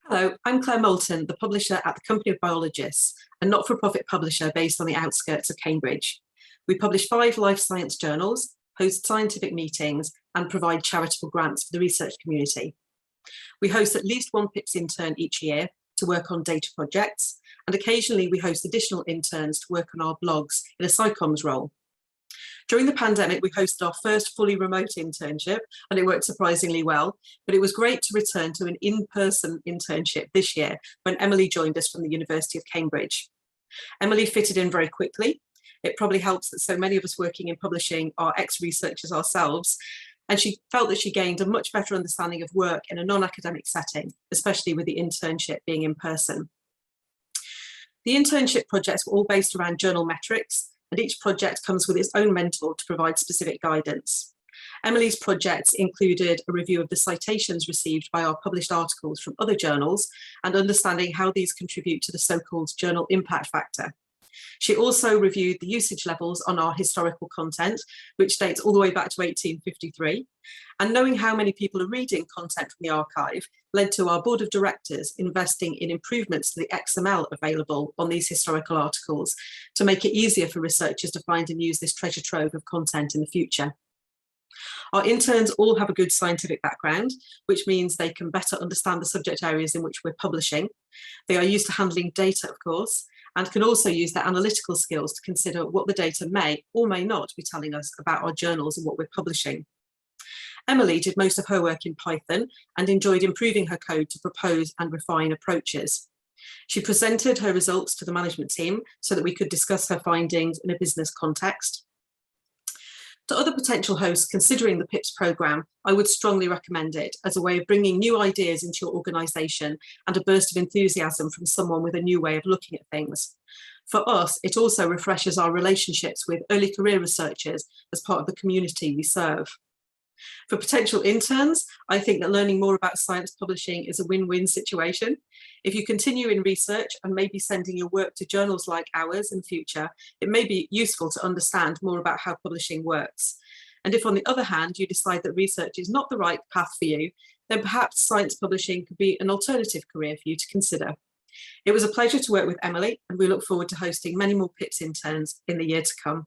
Hello, I'm Claire Moulton, the publisher at the Company of Biologists, a not-for-profit publisher based on the outskirts of Cambridge. We publish 5 life science journals, host scientific meetings, and provide charitable grants for the research community. We host at least one PIPS intern each year to work on data projects, and occasionally we host additional interns to work on our blogs in a psychoms role. During the pandemic, we hosted our first fully remote internship, and it worked surprisingly well, but it was great to return to an in-person internship this year when Emily joined us from the University of Cambridge. Emily fitted in very quickly. It probably helps that so many of us working in publishing are ex-researchers ourselves, and she felt that she gained a much better understanding of work in a non-academic setting, especially with the internship being in person. The internship projects were all based around journal metrics, and each project comes with its own mentor to provide specific guidance. Emily's projects included a review of the citations received by our published articles from other journals and understanding how these contribute to the so-called journal impact factor. She also reviewed the usage levels on our historical content, which dates all the way back to 1853. And knowing how many people are reading content from the archive led to our board of directors investing in improvements to the XML available on these historical articles to make it easier for researchers to find and use this treasure trove of content in the future. Our interns all have a good scientific background, which means they can better understand the subject areas in which we're publishing. They are used to handling data, of course, and can also use their analytical skills to consider what the data may or may not be telling us about our journals and what we're publishing. Emily did most of her work in Python and enjoyed improving her code to propose and refine approaches. She presented her results to the management team so that we could discuss her findings in a business context. To other potential hosts considering the PIPS programme, I would strongly recommend it as a way of bringing new ideas into your organisation and a burst of enthusiasm from someone with a new way of looking at things. For us, it also refreshes our relationships with early career researchers as part of the community we serve. For potential interns, I think that learning more about science publishing is a win-win situation. If you continue in research and maybe sending your work to journals like ours in future, it may be useful to understand more about how publishing works. And if on the other hand, you decide that research is not the right path for you, then perhaps science publishing could be an alternative career for you to consider. It was a pleasure to work with Emily, and we look forward to hosting many more PIPS interns in the year to come.